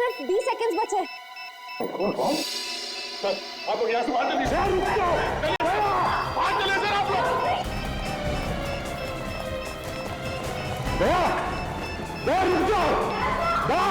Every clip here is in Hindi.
सिर्फ 20 सेकंड्स बचे। सर आप लोग यहाँ से बाहर चलिए। सर रुक जाओ, बाहर चलिए सर आप लोग। दया, दया रुक जाओ, दया।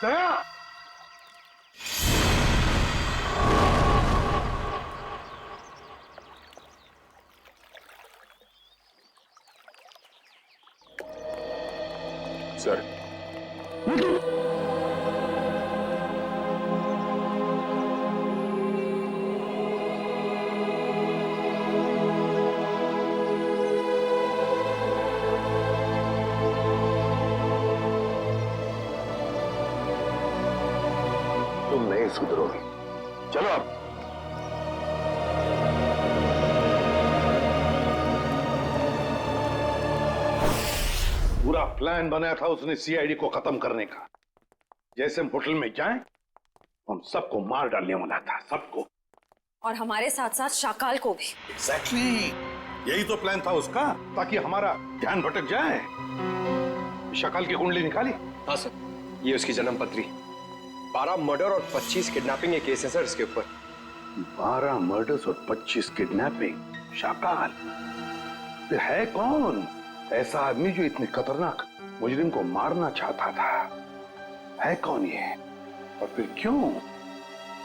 दया सर तुम नहीं सुधरोगे। चलो अब पूरा प्लान बनाया था उसने सीआईडी को खत्म करने का। जैसे हम होटल में जाएं, हम सबको मार डालने वाला था, सबको। और हमारे साथ साथ शाकाल को भी। एग्जैक्टली, यही तो प्लान था उसका, ताकि हमारा ध्यान भटक जाए। शाकाल की कुंडली निकाली? हाँ सर, ये उसकी जन्म पत्री। 12 मर्डर और 25 किडनैपिंग के केस है सर इसके ऊपर। 12 मर्डर्स और 25 किडनैपिंग। शाकाल फिर है कौन ऐसा आदमी जो इतने खतरनाक मुजरिम को मारना चाहता था? है कौन ये, और फिर क्यों,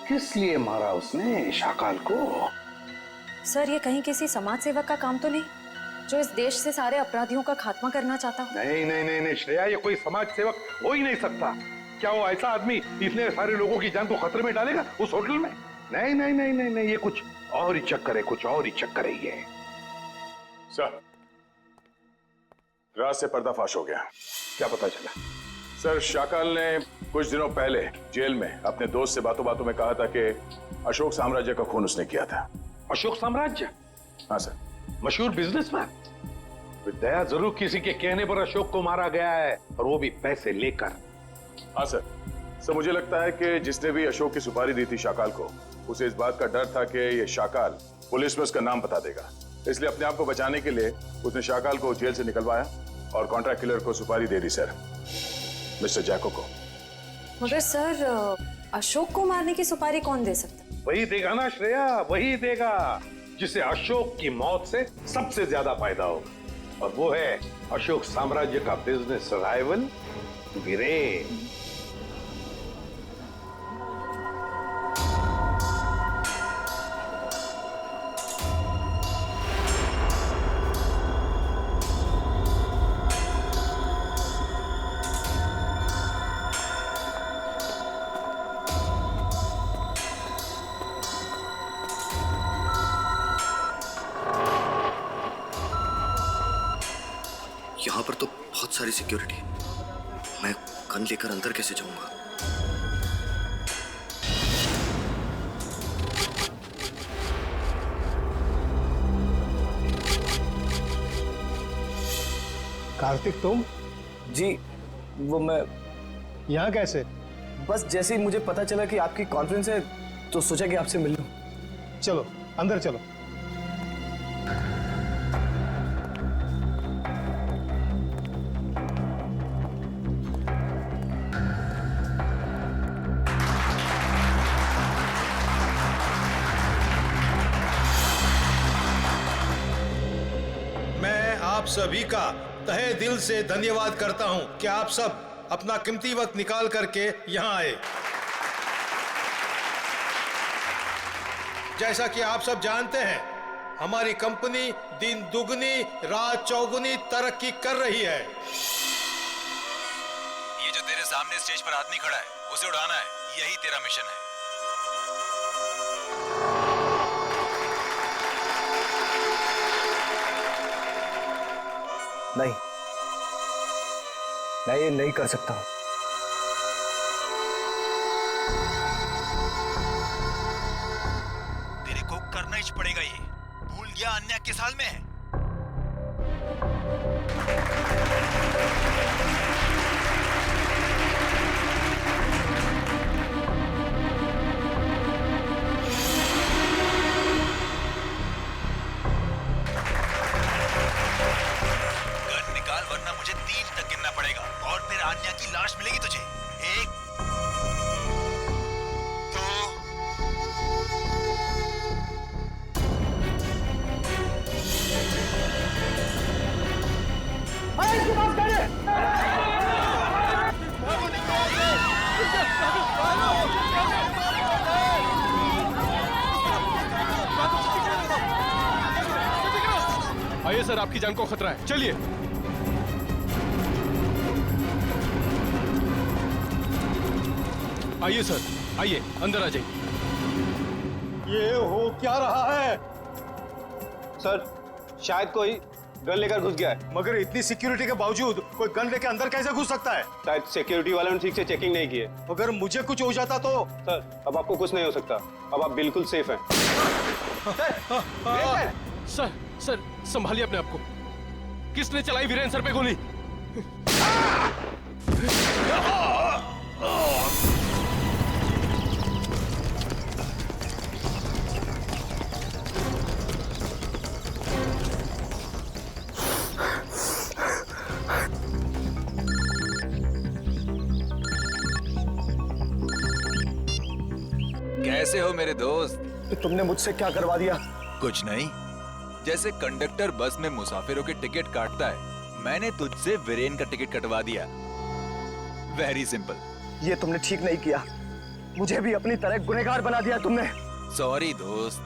किस लिए मारा उसने शाकाल को? सर ये कहीं किसी समाज सेवक का काम तो नहीं, जो इस देश से सारे अपराधियों का खात्मा करना चाहता हो? नहीं नहीं नहीं नहीं श्रेया, ये कोई समाज सेवक हो ही नहीं सकता। क्या वो ऐसा आदमी इतने सारे लोगों की जान को खतरे में डालेगा उस होटल में? नहीं नहीं नहीं नहीं नहीं, ये कुछ और ही चक्कर है, कुछ और ही चक्कर है ये। सर, रात से पर्दाफाश हो गया। क्या पता चला? सर, शाकाल ने कुछ दिनों पहले जेल में अपने दोस्त से बातों बातों में कहा था कि अशोक साम्राज्य का खून उसने किया था। अशोक साम्राज्य? हाँ सर। मशहूर बिजनेसमैन। दया जरूर किसी के कहने पर अशोक को मारा गया है, और वो भी पैसे लेकर। हाँ सर। सर मुझे लगता है कि जिसने भी अशोक की सुपारी दी थी शाकाल को, उसे इस बात का डर था कि ये शाकाल पुलिस में उसका नाम बता देगा, इसलिए अपने आप को बचाने के लिए उसने शाकाल को जेल से निकलवाया और कॉन्ट्रैक्ट किलर को सुपारी दे दी सर, मिस्टर जैको को। मगर सर अशोक को मारने की सुपारी कौन दे सकता? वही देगा ना श्रेया, वही देगा जिसे अशोक की मौत से सबसे ज्यादा फायदा होगा, और वो है अशोक साम्राज्य का बिजनेस राइवल वीरेन। यहाँ पर तो बहुत सारी सिक्योरिटी है, मैं गन लेकर अंदर कैसे जाऊंगा? कार्तिक तुम? जी, वो मैं यहाँ कैसे? बस जैसे ही मुझे पता चला कि आपकी कॉन्फ्रेंस है तो सोचा कि आपसे मिल लूं। चलो अंदर चलो। आप सभी का तहे दिल से धन्यवाद करता हूं कि आप सब अपना कीमती वक्त निकाल करके यहां आए। जैसा कि आप सब जानते हैं, हमारी कंपनी दिन दुगनी रात चौगुनी तरक्की कर रही है। ये जो तेरे सामने स्टेज पर आदमी खड़ा है, उसे उड़ाना है, यही तेरा मिशन है। नहीं, मैं ये नहीं कर सकता हूं। करना ही पड़ेगा। ये भूल गया अन्य किस हाल में है। गन निकाल वरना मुझे 3 तक गिनना पड़ेगा और फिर आन्या की लाश मिलेगी तुझे। 1 आइए सर, आपकी जान को खतरा है, चलिए। आइए सर, आइए अंदर आ जाइए। ये हो क्या रहा है? सर, शायद कोई गन लेकर घुस गया है। मगर इतनी सिक्योरिटी के बावजूद कोई गन लेके अंदर कैसे घुस सकता है? शायद सिक्योरिटी वालों ने ठीक से चेकिंग नहीं की है। अगर मुझे कुछ हो जाता तो? सर, अब आपको कुछ नहीं हो सकता, अब आप बिल्कुल सेफ हैं। सर सर संभालिए अपने आप को। किसने चलाई वीरेन सर पे गोली? कैसे हो मेरे दोस्त? तो तुमने मुझसे क्या करवा दिया? कुछ नहीं, जैसे कंडक्टर बस में मुसाफिरों के टिकट काटता है, मैंने तुझसे वीरेन का टिकट कटवा दिया। Very simple. ये तुमने ठीक नहीं किया, मुझे भी अपनी तरह गुनहगार बना दिया तुमने। सॉरी दोस्त,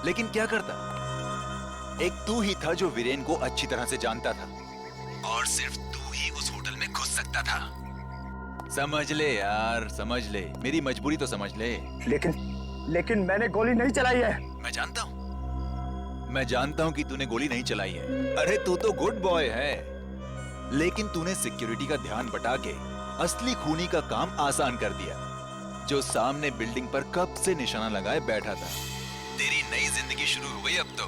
लेकिन क्या करता? एक तू ही था जो वीरेन को अच्छी तरह से जानता था और सिर्फ तू ही उस होटल में घुस सकता था। समझ ले यार, समझ ले, मेरी मजबूरी तो समझ ले। लेकिन मैंने गोली नहीं चलाई है। मैं जानता हूं कि तूने गोली नहीं चलाई है। अरे तू तो गुड बॉय है, लेकिन तूने सिक्योरिटी का ध्यान बटा के असली खूनी का काम आसान कर दिया, जो सामने बिल्डिंग पर कब से निशाना लगाए बैठा था। तेरी नई जिंदगी शुरू हो गई अब तो।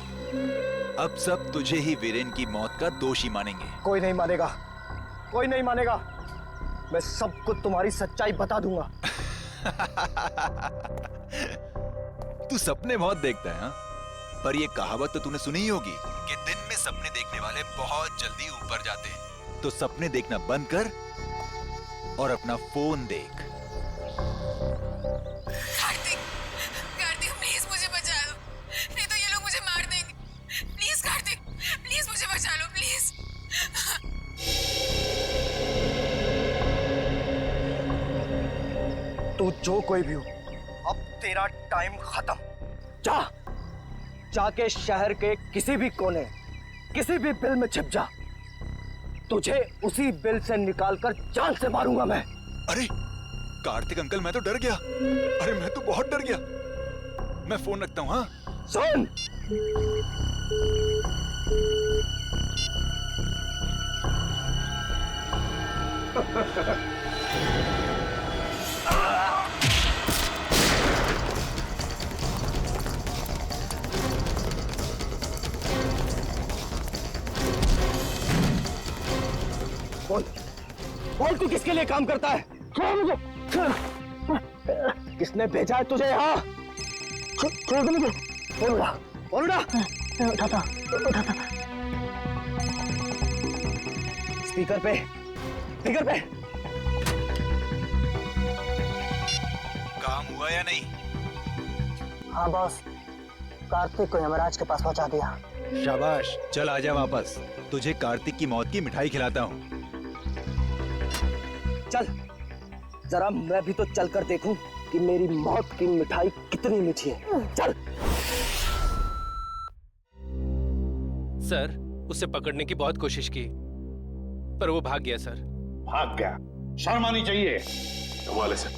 अब सब तुझे ही वीरेन की मौत का दोषी मानेंगे। कोई नहीं मानेगा, कोई नहीं मानेगा। मैं सबको तुम्हारी सच्चाई बता दूंगा। तू सपने बहुत देखता है, हाँ? पर ये कहावत तो तूने सुनी ही होगी कि दिन में सपने देखने वाले बहुत जल्दी ऊपर जाते हैं। तो सपने देखना बंद कर और अपना फोन देख। कार्तिक, कार्तिक प्लीज मुझे बचा लो, नहीं तो ये लोग मुझे मार देंगे। प्लीज कार्तिक, प्लीज मुझे बचा लो, प्लीज। तू जो कोई भी हो, अब तेरा टाइम खत्म। जाके शहर के किसी भी कोने, किसी भी बिल में छिप जा। तुझे उसी बिल से निकालकर जान से मारूंगा मैं। अरे कार्तिक अंकल, मैं तो डर गया। अरे मैं तो बहुत डर गया। मैं फोन रखता हूँ, हाँ? सुन, बोल तू किसके लिए काम करता है? मुझे किसने भेजा है तुझे यहाँ? उठाता। स्पीकर पे। काम हुआ या नहीं? हाँ बॉस, कार्तिक को यमराज के पास पहुंचा दिया। शाबाश, चल आजा वापस। तुझे कार्तिक की मौत की मिठाई खिलाता हूँ। चल, जरा मैं भी तो चल कर देखूं कि मेरी मौत की मिठाई कितनी मीठी है। चल। सर, उसे पकड़ने की बहुत कोशिश की, पर वो भाग गया। सर भाग गया? शर्म आनी चाहिए। कमाल है सर,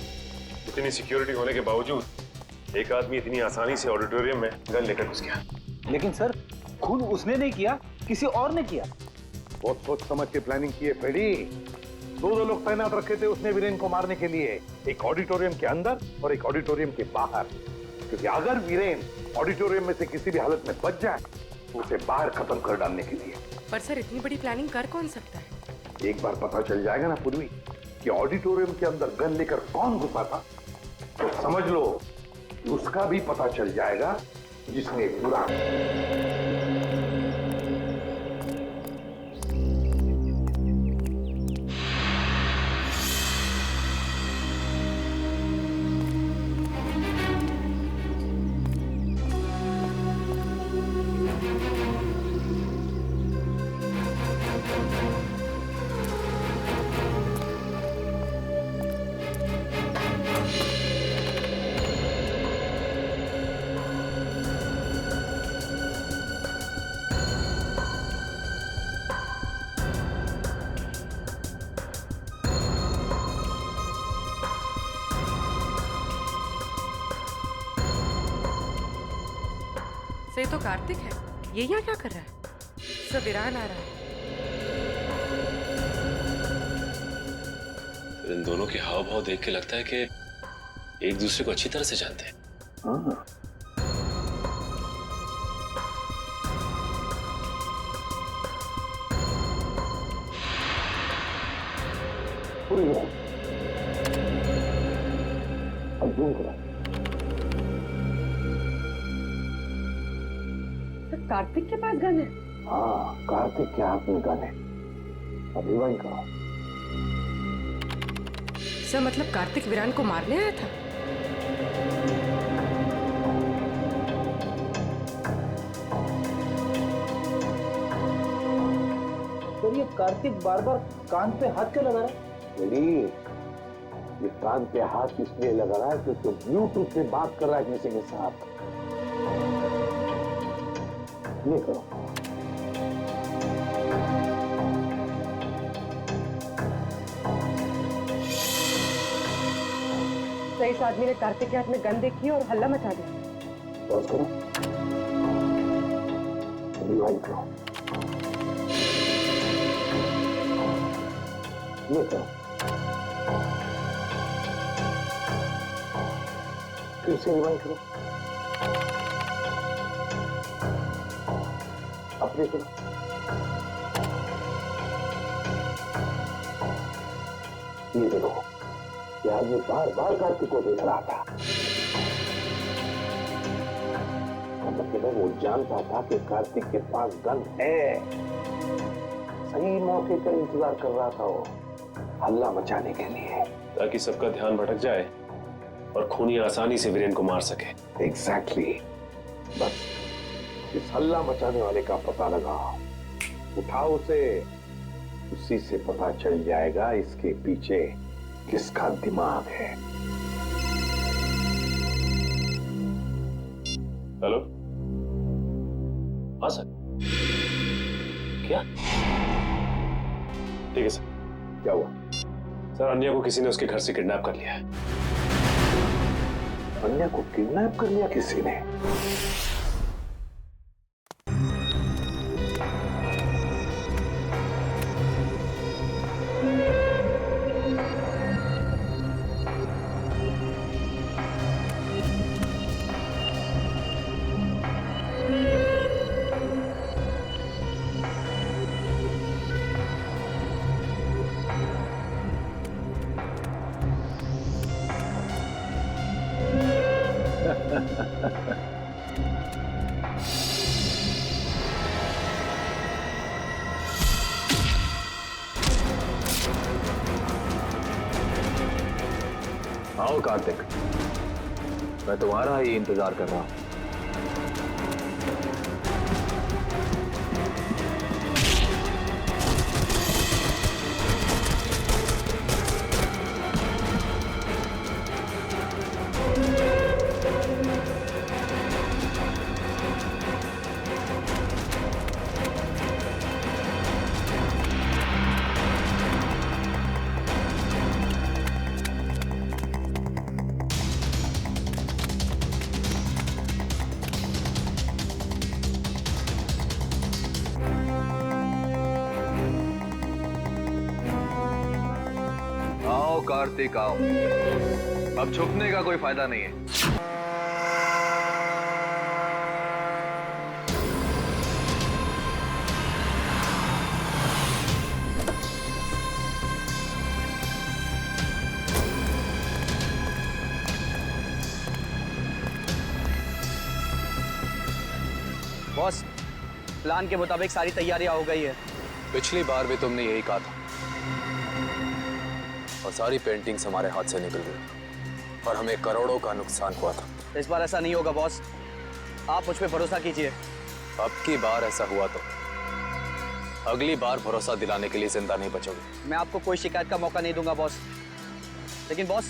इतनी सिक्योरिटी होने के बावजूद एक आदमी इतनी आसानी से ऑडिटोरियम में गन लेकर घुस गया। लेकिन सर, खुद उसने नहीं किया, किसी और ने किया। बहुत सोच समझ के प्लानिंग की है फ्रेडी। दो लोग तैनात रखे थे उसने वीरेन को मारने के लिए, एक ऑडिटोरियम के अंदर और एक ऑडिटोरियम के बाहर। क्योंकि अगर वीरेन ऑडिटोरियम में से किसी भी हालत में बच जाए तो उसे बाहर खत्म कर डालने के लिए। पर सर इतनी बड़ी प्लानिंग कर कौन सकता है? एक बार पता चल जाएगा ना पूर्वी कि ऑडिटोरियम के अंदर गन लेकर कौन घुसा था, तो समझ लो कि उसका भी पता चल जाएगा जिसने बुरा। ये तो कार्तिक है, ये यहाँ क्या कर रहा है? सब वीरान आ रहा है। इन दोनों के हाव भाव देख के लगता है कि एक दूसरे को अच्छी तरह से जानते हैं। हाँ। कार्तिक के पास गन है? हाँ, कार्तिक के हाथ में गन है। अभी वही करो। सर मतलब कार्तिक वीरान को मारने आया था? तो ये कार्तिक बार बार कान पे हाथ क्यों लगा रहा है? ये कान पे हाथ इसलिए लगा रहा है क्योंकि ब्लूटूथ से बात कर रहा है किसी के साथ। ये करो। तो इस आदमी ने कार्तिक के हाथ में गन देखी और हल्ला मचा दिया। पॉज करो। रिवाइंड करो। ये करो। फिर से रिवाइंड करो। अपने करो। ये देखो, ये आदमी बार बार कार्तिक को देख रहा था। मतलब वो जानता था कि कार्तिक के पास गन है। सही मौके का इंतजार कर रहा था वो, हल्ला मचाने के लिए, ताकि सबका ध्यान भटक जाए और खूनी आसानी से वीरेन को मार सके। एग्जैक्टली। बस इस हल्ला मचाने वाले का पता लगाओ, उठाओ उसे, उसी से पता चल जाएगा इसके पीछे किसका दिमाग है। हेलो, हाँ सर। क्या? ठीक है सर। क्या हुआ? सर अन्या को किसी ने उसके घर से किडनैप कर लिया है। अन्या को किडनैप कर लिया किसी ने? आओ कार्तिक, मैं तुम्हारा ही इंतजार कर रहा हूं। कार्तिक आओ, अब छुपने का कोई फायदा नहीं है। बॉस, प्लान के मुताबिक सारी तैयारियां हो गई है। पिछली बार भी तुमने यही कहा था और सारी पेंटिंग्स हमारे हाथ से निकल गई और हमें करोड़ों का नुकसान हुआ था। इस बार ऐसा नहीं होगा बॉस, आप मुझ पे भरोसा कीजिए। अब की बार ऐसा हुआ तो अगली बार भरोसा दिलाने के लिए जिंदा नहीं बचोगे। मैं आपको कोई शिकायत का मौका नहीं दूंगा बॉस। लेकिन बॉस,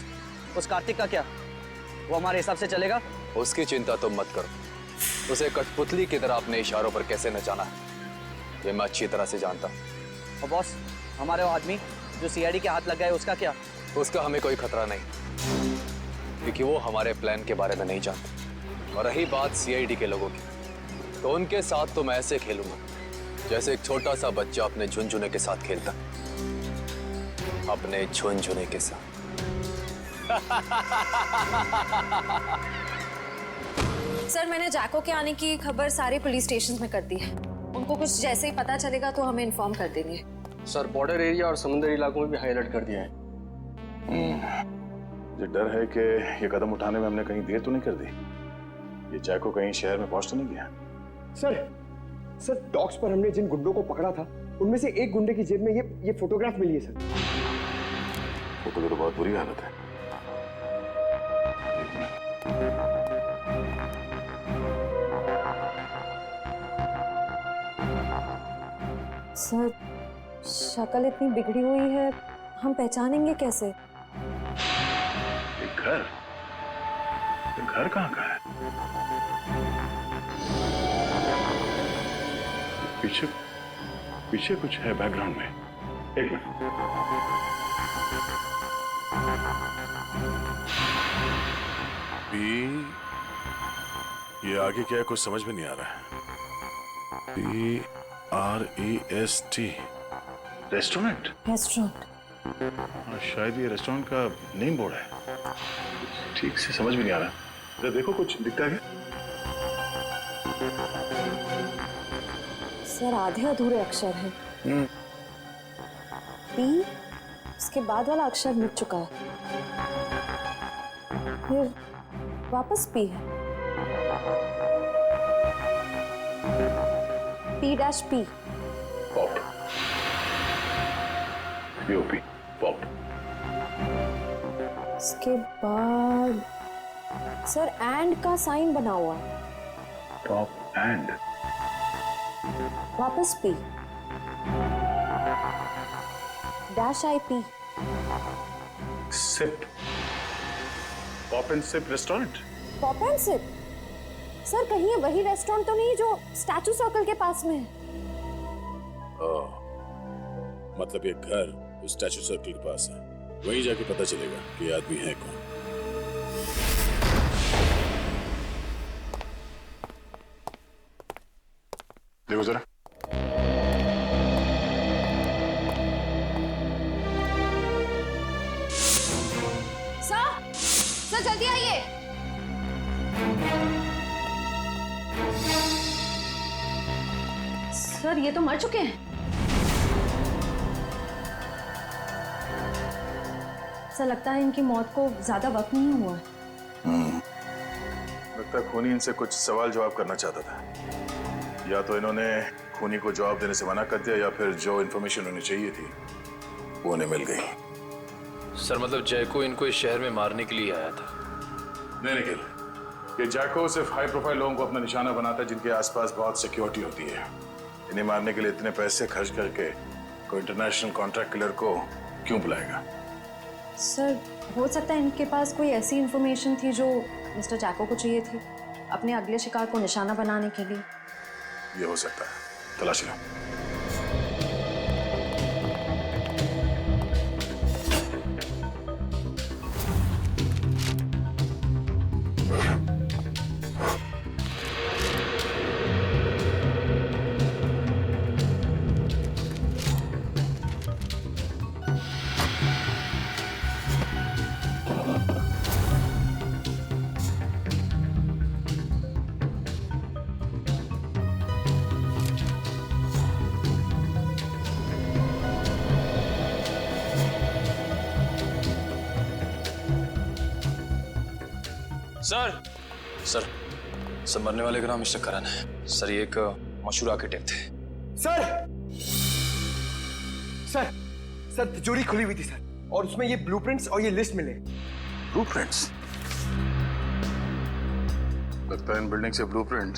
उस कार्तिक का क्या? वो हमारे हिसाब से चलेगा? उसकी चिंता तुम मत करो। उसे कठपुतली की तरह अपने इशारों पर कैसे नचाना है ये मैं अच्छी तरह से जानता हूँ। और बॉस, हमारे वो आदमी जो सीआईडी के हाथ लग गए, उसका क्या? उसका हमें कोई खतरा नहीं, क्योंकि वो हमारे प्लान के बारे में नहीं जानते। और रही बात सीआईडी के लोगों की, तो उनके साथ तो मैं ऐसे खेलूंगा जैसे एक छोटा सा बच्चा अपने झुनझुने के साथ खेलता, अपने झुनझुने के साथ। सर, मैंने जैको के आने की खबर सारे पुलिस स्टेशन में कर दी है। उनको कुछ जैसे ही पता चलेगा तो हमें इन्फॉर्म कर देंगे। सर, बॉर्डर एरिया और समुद्री इलाकों में भी हाई अलर्ट कर दिया है। मुझे डर है कि ये कदम उठाने में हमने कहीं देर तो नहीं कर दी। ये जैको कहीं शहर में पहुंच तो नहीं गया? सर डॉक्स पर हमने जिन गुंडों को पकड़ा था उनमें से एक गुंडे की जेब में ये फोटोग्राफ मिली है सर। फोटो की तो बहुत बुरी हालत है। सर, शक्ल इतनी बिगड़ी हुई है, हम पहचानेंगे कैसे? एक घर? ये घर कहाँ का है? पीछे पीछे कुछ है बैकग्राउंड में। एक मिनट। ये आगे क्या है कुछ समझ में नहीं आ रहा है। PREST restaurant. शायद ये रेस्टोरेंट का नेम बोर्ड है। ठीक से समझ में नहीं आ रहा। जरा देखो कुछ दिखता है क्या? सर, आधे अधूरे अक्षर हैं। पी, उसके बाद वाला अक्षर मिट चुका है, फिर वापस पी है। P-P। पॉप। POP। पॉप। उसके बाद सर एंड का साइन बना हुआ है। Pop and. वापस P. -IP। Sip. Pop and sip restaurant. Pop and sip. Sir, कहीं ये वही रेस्टोरेंट तो नहीं जो स्टैचू सर्कल के पास में है? मतलब ये घर उस स्टैचू सर्कल के पास है। वहीं जाके पता चलेगा कि ये आदमी है कौन। देखो जरा। सर जल्दी आइए। सर, ये तो मर चुके हैं। सर, लगता है इनकी मौत को ज्यादा वक्त नहीं हुआ है। लगता है खूनी इनसे कुछ सवाल जवाब करना चाहता था। या तो इन्होंने खूनी को जवाब देने से मना कर दिया या फिर जो इन्फॉर्मेशन उन्हें चाहिए थी वो उन्हें मिल गई। सर, मतलब जैको इनको इस शहर में मारने के लिए आया था? नहीं निखिल, ये जैको सिर्फ हाई प्रोफाइल लोगों को अपना निशाना बनाता है जिनके आसपास बहुत सिक्योरिटी होती है। इन्हें मारने के लिए इतने पैसे खर्च करके कोई इंटरनेशनल कॉन्ट्रैक्ट किलर को क्यों बुलाएगा? सर, हो सकता है इनके पास कोई ऐसी इंफॉर्मेशन थी जो मिस्टर जैको को चाहिए थी अपने अगले शिकार को निशाना बनाने के लिए। ये हो सकता है, तलाश लो। सर, मरने वाले का नाम मिस्टर करण है। सर, ये एक मशहूर आर्किटेक्ट थे। सर सर सर तिजोरी खुली हुई थी सर, और उसमें ये ब्लूप्रिंट्स और ये लिस्ट मिले। ब्लूप्रिंट्स? लगता है इन बिल्डिंग से ब्लूप्रिंट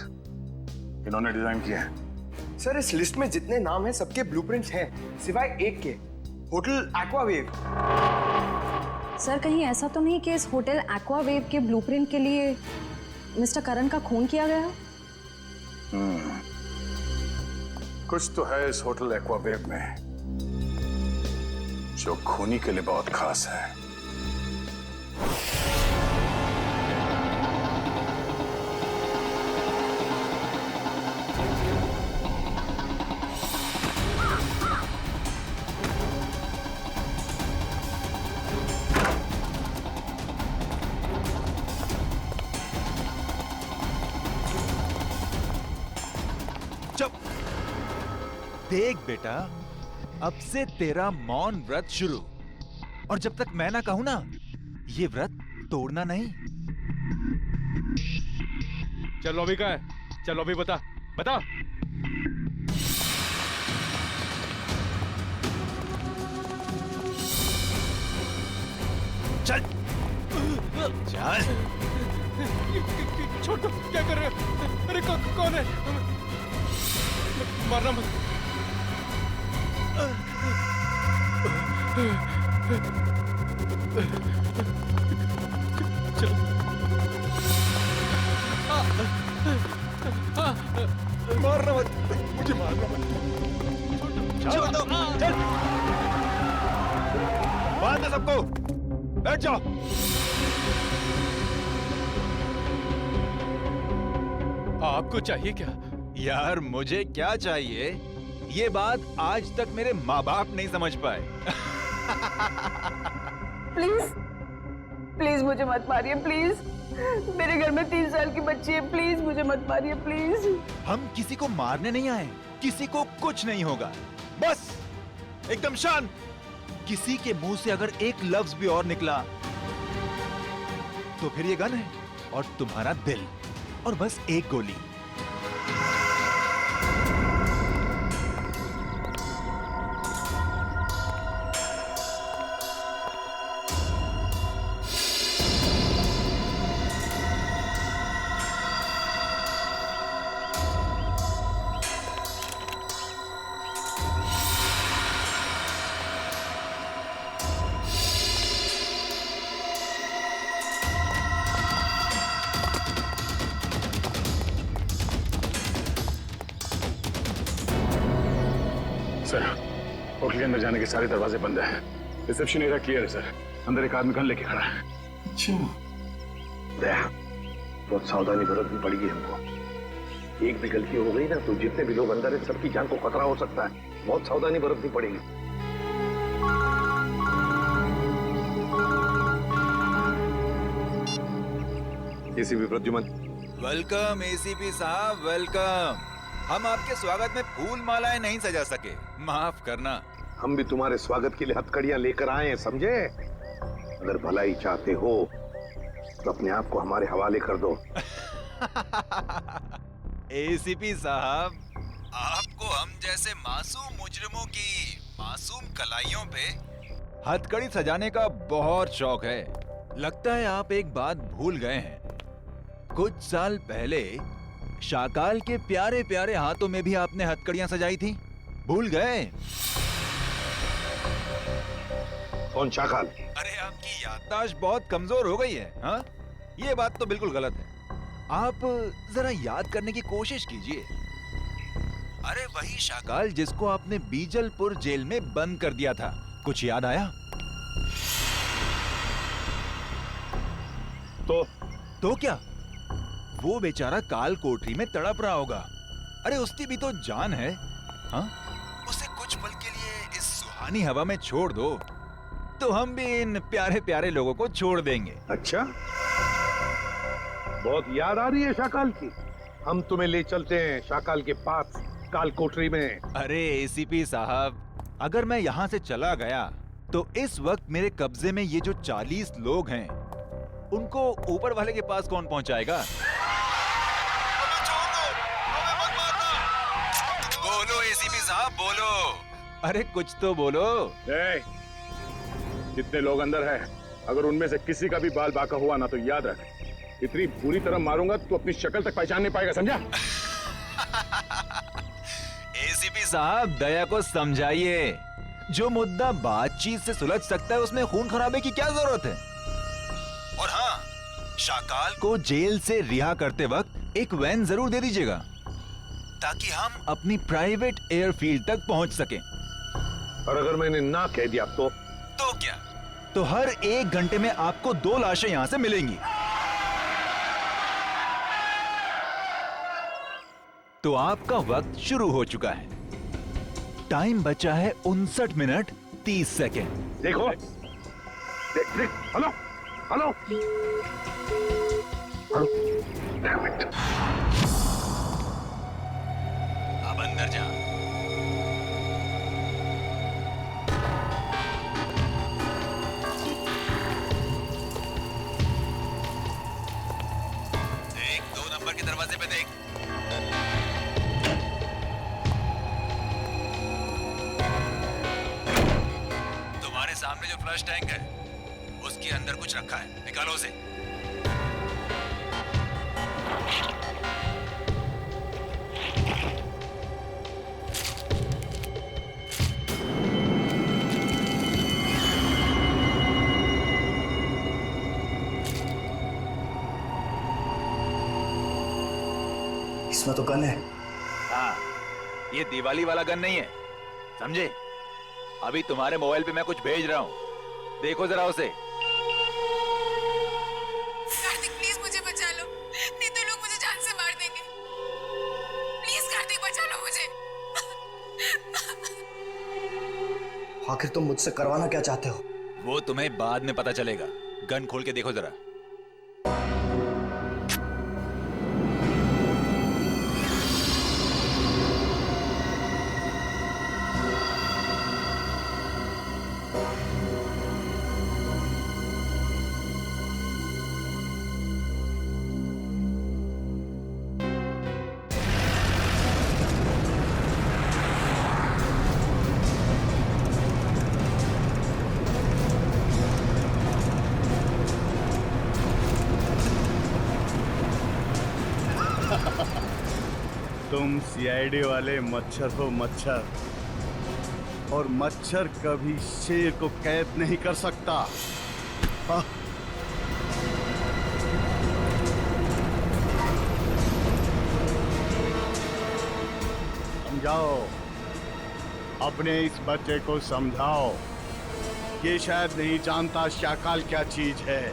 इन्होंने डिजाइन किए हैं। सर, इस लिस्ट में जितने नाम हैं सबके ब्लूप्रिंट्स हैं सिवाय एक के, होटल एक्वावेव। सर, कहीं ऐसा तो नहीं कि इस होटल एक्वावेव के ब्लूप्रिंट के लिए मिस्टर करण का खून किया गया? कुछ तो है इस होटल एक्वावेव में जो खूनी के लिए बहुत खास है। देख बेटा, अब से तेरा मौन व्रत शुरू, और जब तक मैं ना कहूं ना, ये व्रत तोड़ना नहीं। चलो अभी का है, चलो अभी बता बता। चल चल। छोड़ दो, क्या कर रहे हो? अरे कौन है? मारना मत। चलो। मारना मत, मुझे मारना मत। छोड़ दो, चल। बांध दो सबको, बैठ जाओ। आपको चाहिए क्या? यार, मुझे क्या चाहिए ये बात आज तक मेरे माँ बाप नहीं समझ पाए। प्लीज प्लीज मुझे मत मारिए, प्लीज। मेरे घर में 3 साल की बच्ची है, प्लीज मुझे मत मारिए, प्लीज। हम किसी को मारने नहीं आए, किसी को कुछ नहीं होगा, बस एकदम शांत। किसी के मुंह से अगर एक लफ्ज भी और निकला तो फिर ये गन है और तुम्हारा दिल, और बस एक गोली। सर, होटल के अंदर जाने के सारे दरवाजे बंद हैं। रिसेप्शन एरिया क्लियर है सर। अंदर एक आदमी गन लेके खड़ा है। अच्छा, बहुत सावधानी बरतनी पड़ेगी हमको। एक भी गलती हो गई ना तो जितने भी लोग अंदर हैं सबकी जान को खतरा हो सकता है। बहुत सावधानी बरतनी पड़ेगी। एसीपी प्रद्युमन। वेलकम एसीपी साहब, वेलकम। हम आपके स्वागत में फूल मालाएं नहीं सजा सके, माफ करना। हम भी तुम्हारे स्वागत के लिए हथकड़ियां लेकर आए हैं, समझे? अगर भलाई चाहते हो तो अपने आप को हमारे हवाले कर दो। एसीपी साहब, आपको हम जैसे मासूम मुजरिमों की मासूम कलाइयों पे हथकड़ी सजाने का बहुत शौक है। लगता है आप एक बात भूल गए हैं। कुछ साल पहले शाकाल के प्यारे प्यारे हाथों में भी आपने हथकड़ियां सजाई थी, भूल गए? कौन शाकाल? अरे, आपकी याददाश्त बहुत कमजोर हो गई है। हाँ, ये बात तो बिल्कुल गलत है। आप जरा याद करने की कोशिश कीजिए। अरे, वही शाकाल जिसको आपने बीजलपुर जेल में बंद कर दिया था, कुछ याद आया? तो क्या? वो बेचारा काल कोठरी में तड़प रहा होगा। अरे, उसकी भी तो जान है। हाँ, उसे कुछ पल के लिए इस सुहानी हवा में छोड़ दो तो हम भी इन प्यारे प्यारे लोगों को छोड़ देंगे। अच्छा, बहुत याद आ रही है शाकाल की। हम तुम्हें ले चलते हैं शाकाल के पास काल कोठरी में। अरे एसीपी साहब, अगर मैं यहाँ से चला गया तो इस वक्त मेरे कब्जे में ये जो 40 लोग हैं उनको ऊपर वाले के पास कौन पहुंचाएगा? एसीपी साहब बोलो, अरे कुछ तो बोलो। जितने लोग अंदर हैं, अगर उनमें से किसी का भी बाल बांका हुआ ना तो याद रख, इतनी बुरी तरह मारूंगा तो अपनी शक्ल तक पहचान नहीं पाएगा, समझा? एसीपी साहब दया को समझाइए, जो मुद्दा बातचीत से सुलझ सकता है उसमें खून खराबे की क्या जरूरत है। और हाँ, शाकाल को जेल से रिहा करते वक्त एक वैन जरूर दे दीजिएगा, ताकि हम अपनी प्राइवेट एयरफील्ड तक पहुंच सकें। और अगर मैंने ना कह दिया तो क्या? तो हर 1 घंटे में आपको 2 लाशें यहां से मिलेंगी। तो आपका वक्त शुरू हो चुका है। टाइम बचा है 59 मिनट 30 सेकेंड। देखो, देख, hello hello hello, Damn it. अब अंदर जा। देख, 2 नंबर के दरवाजे पे देख। तुम्हारे सामने जो फ्लश टैंक है, उसके अंदर कुछ रखा है, निकालो उसे। इसमें तो गन है। हाँ, ये दिवाली वाला गन नहीं है, समझे? अभी तुम्हारे मोबाइल पे मैं कुछ भेज रहा हूँ, देखो जरा उसे। कार्तिक प्लीज मुझे बचा लो, नहीं तो लोग मुझे जान से मार देंगे। प्लीज कार्तिक बचा लो मुझे। आखिर तुम मुझसे करवाना क्या चाहते हो? वो तुम्हें बाद में पता चलेगा। गन खोल के देखो जरा। तुम सीआईडी वाले मच्छर हो मच्छर, और मच्छर कभी शेर को कैद नहीं कर सकता। समझाओ, अपने इस बच्चे को समझाओ। ये शायद नहीं जानता शाकाल क्या चीज है।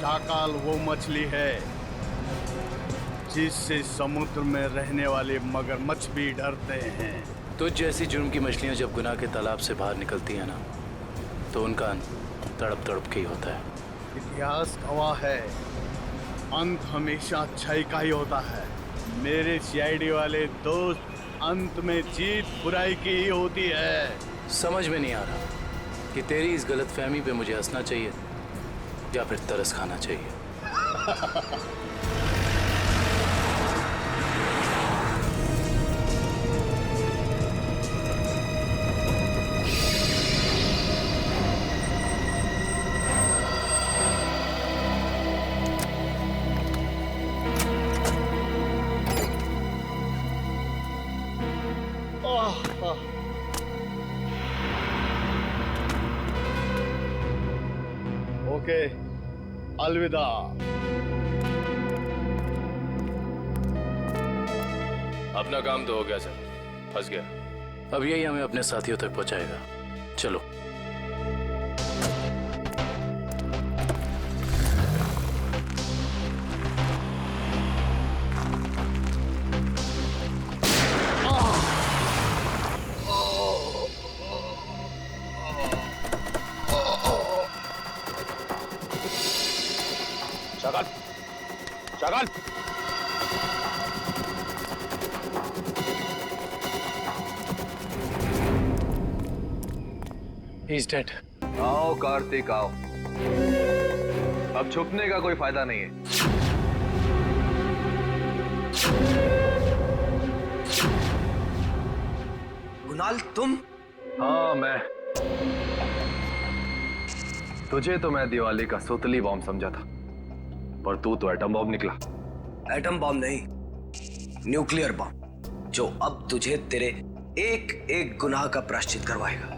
शाकाल वो मछली है जिससे समुद्र में रहने वाले मगरमच्छ भी डरते हैं। तुझ जैसी जुर्म की मछलियां जब गुनाह के तालाब से बाहर निकलती हैं ना, तो उनका अंत तड़प तड़प के ही होता है। इतिहास गवाह है, अंत हमेशा अच्छाई का ही होता है। मेरे सीआईडी वाले दोस्त, अंत में जीत बुराई की ही होती है। समझ में नहीं आ रहा कि तेरी इस गलतफहमी पे मुझे हंसना चाहिए या फिर तरस खाना चाहिए। ओके, अलविदा। अपना काम तो हो गया सर, फंस गया। अब यही हमें अपने साथियों तक पहुंचाएगा। चलो। Shakaal, Shakaal, He's dead. आओ कार्तिक आओ, अब छुपने का कोई फायदा नहीं है। कुणाल तुम? हाँ मैं। तुझे तो मैं दिवाली का सुतली बॉम्ब समझा था, पर तू तो एटम बॉम्ब निकला। एटम बॉम्ब नहीं, न्यूक्लियर बॉम्ब, जो अब तुझे तेरे एक एक गुनाह का प्रायश्चित करवाएगा।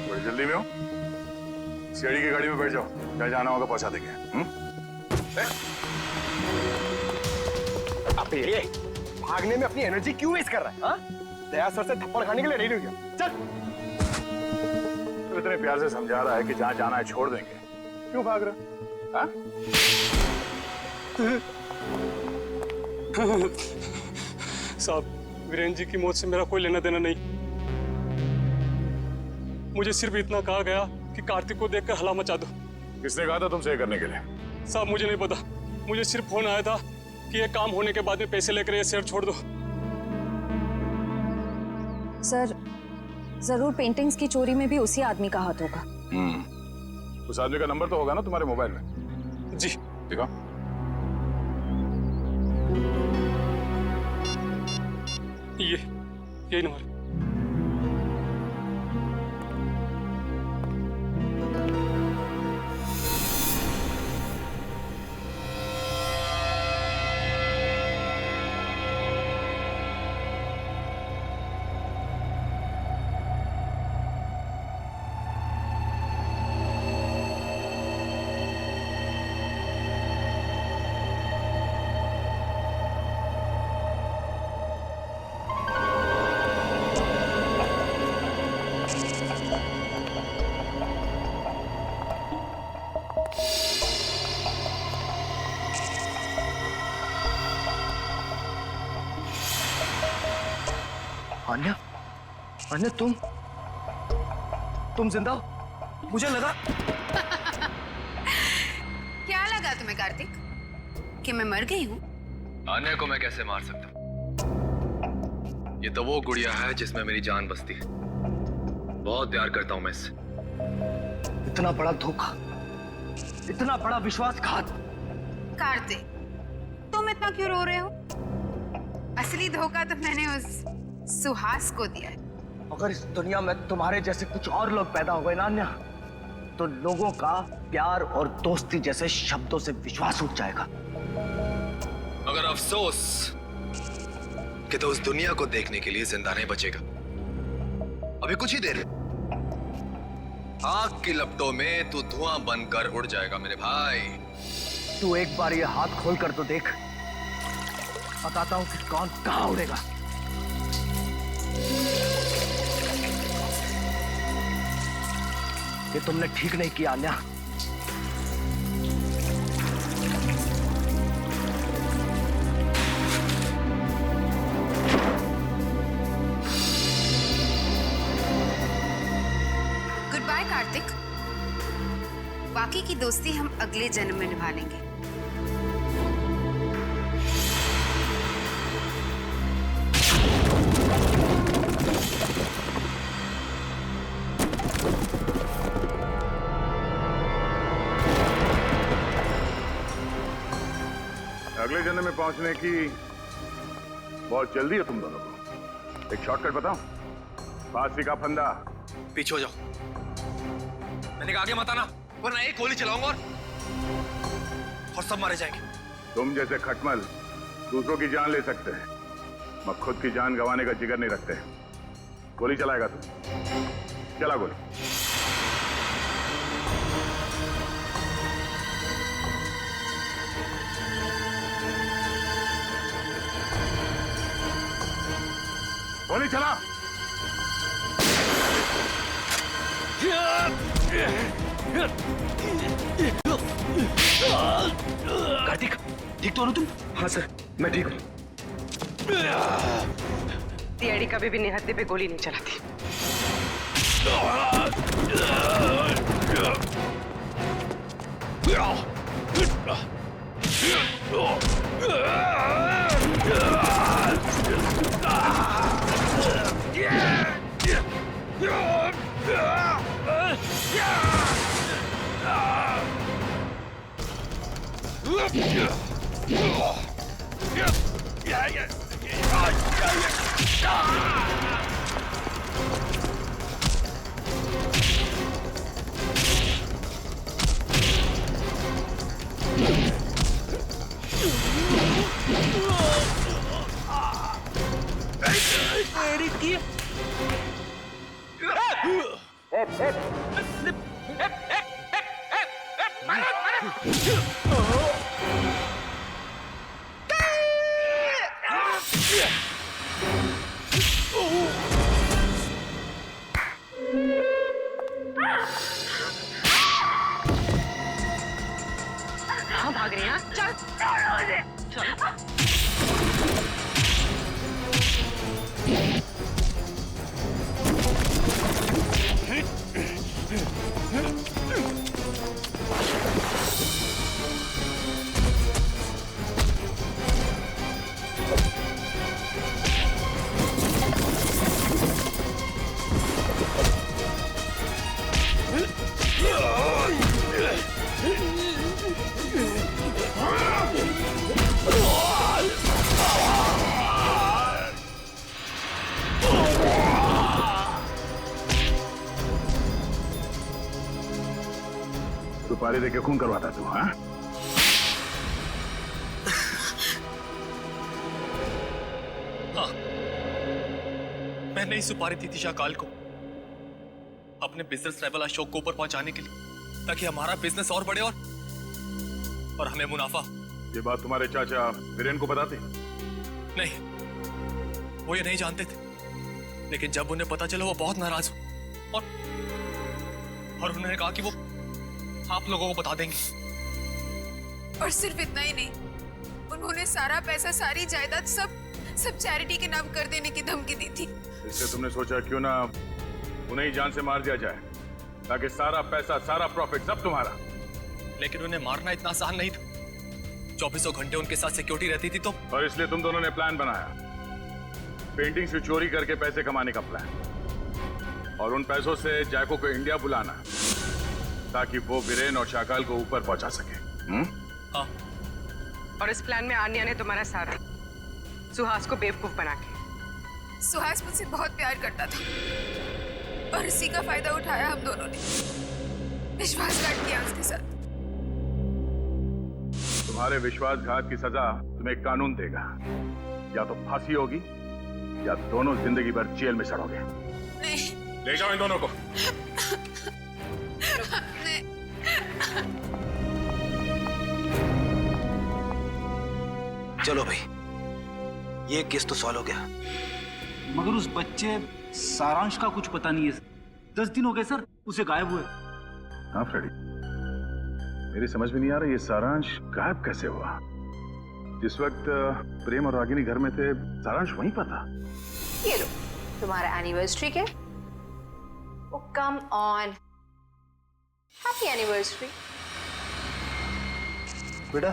बड़ी जल्दी में हो? सीआईडी की गाड़ी में बैठ जाओ, जहाँ जाना होगा पहुंचा देंगे। अब ये भागने में अपनी एनर्जी क्यों वेस्ट कर रहा है? हाँ? दया सर से थप्पड़ खाने के लिए रेडी हो गया। चल। तो इतने प्यार से समझा रहा है कि जहाँ जाना है छोड़ देंगे, क्यों भाग रहा? हाँ? साहब, वीरेंद्र जी की मौत से मेरा कोई लेना देना नहीं। मुझे सिर्फ इतना कहा गया कि कार्तिक को देखकर हला मचा दो। किसने कहा था तुमसे ये करने के लिए? साहब मुझे नहीं पता, मुझे सिर्फ फोन आया था कि ये काम होने के बाद में पैसे लेकर ये शहर छोड़ दो। सर, जरूर पेंटिंग्स की चोरी में भी उसी आदमी का हाथ होगा। उस आदमी का नंबर तो होगा ना तुम्हारे मोबाइल में? जी। देखो। यही नंबर। अन्या, अन्या तुम जिंदा हो? मुझे लगा। क्या लगा तुम्हें कार्तिक कि मैं मर गई हूँ? आने को मैं कैसे मार सकता हूँ? ये तो वो गुड़िया है जिसमें मेरी जान बसती है। बहुत प्यार करता हूँ मैं इससे। इतना बड़ा धोखा, इतना बड़ा विश्वासघात। कार्तिक, तुम इतना क्यों रो रहे हो? असली धोखा तो मैंने उस सुहास को दिया है। अगर इस दुनिया में तुम्हारे जैसे कुछ और लोग पैदा हो गए ना अन्या, तो लोगों का प्यार और दोस्ती जैसे शब्दों से विश्वास उठ जाएगा। मगर अफसोस कि तो उस दुनिया को देखने के लिए जिंदा नहीं बचेगा। अभी कुछ ही देर, आग की लपटों में तू धुआं बनकर उड़ जाएगा मेरे भाई। तू एक बार ये हाथ खोल कर तो देख, बताता हूं कि कौन कहां उड़ेगा। ये तुमने ठीक नहीं किया अन्या। गुड बाय कार्तिक, बाकी की दोस्ती हम अगले जन्म में निभा लेंगे। अगले जन्म में पहुंचने की बहुत जल्दी है तुम दोनों को। एक शॉर्टकट बताऊं? फांसी का फंदा। पीछे हो जाओ। मैंने कहा आगे मत आना, वरना एक गोली चलाऊंगा और सब मारे जाएंगे। तुम जैसे खटमल दूसरों की जान ले सकते हैं, मगर खुद की जान गंवाने का जिगर नहीं रखते। गोली चलाएगा तुम? चला गोली। गोली चला। Yeah! कार्तिक, ठीक तो हो ना तुम? हाँ सर, मैं ठीक हूँ। सीआईडी कभी भी निहत्थे पे गोली नहीं चलाती। कहाँ भाग रही हैं? चल सुपारी देके खून करवाता तू? हाँ, हाँ, मैंने ही सुपारी दी थी शाकाल को अपने बिजनेस लेवल अशोक को ऊपर पहुंचाने के लिए, ताकि हमारा बिजनेस और बढ़े और हमें मुनाफा। ये बात तुम्हारे चाचा वीरेन को बताते? नहीं, वो ये नहीं जानते थे, लेकिन जब उन्हें पता चला वो बहुत नाराज हुए और उन्होंने कहा कि वो आप लोगों को बता देंगे। और सिर्फ इतना ही नहीं, उन्होंने सारा पैसा, सारी जायदाद सब चैरिटी के नाम कर देने की धमकी दी थी। इसलिए तुमने सोचा क्यों ना उन्हें ही जान से मार दिया जाए, ताकि सारा पैसा, सारा प्रॉफिट सब तुम्हारा। लेकिन उन्हें मारना इतना आसान नहीं था, 24 घंटे उनके साथ सिक्योरिटी रहती थी तो। और इसलिए तुम दोनों ने प्लान बनाया, पेंटिंग से चोरी करके पैसे कमाने का प्लान, और उन पैसों से जैको को इंडिया बुलाना ताकि वो वीरेन और शाकाल को ऊपर पहुंचा सके। हाँ। और इस प्लान में आन्या ने तुम्हारा साथ दिया, सुहास को बेवकूफ बना के। सुहास मुझसे बहुत प्यार करता था और इसी का फायदा उठाया हम दोनों ने, विश्वासघात किया उसके साथ। तुम्हारे विश्वासघात की सजा तुम्हें कानून देगा, या तो फांसी होगी या दोनों जिंदगी भर जेल में सड़ोगे। नहीं। ले जाओ इन दोनों को। चलो भाई, ये केस तो सॉल्व हो गया। मगर उस बच्चे सारांश का कुछ पता नहीं है। 10 दिन हो गए सर उसे गायब हुए। हाँ फ्रेडी, मेरी समझ में नहीं आ रहा ये सारांश गायब कैसे हुआ। जिस वक्त प्रेम और रागिनी घर में थे, सारांश वहीं पर था। ये लो तुम्हारा एनिवर्सरी के। ओ कम ऑन, हैप्पी एनिवर्सरी। बेटा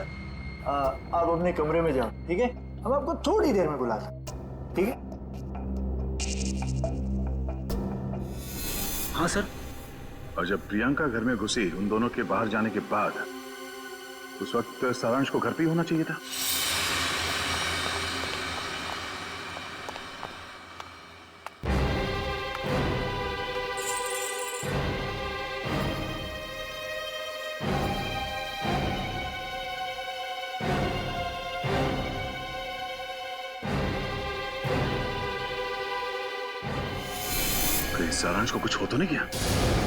आप अपने कमरे में जाओ, ठीक है? हम आपको थोड़ी देर में बुला लें, ठीक है? हाँ सर। और जब प्रियंका घर में घुसी उन दोनों के बाहर जाने के बाद, उस वक्त सारांश को घर पे ही होना चाहिए था। सारांश को कुछ हो तो नहीं गया?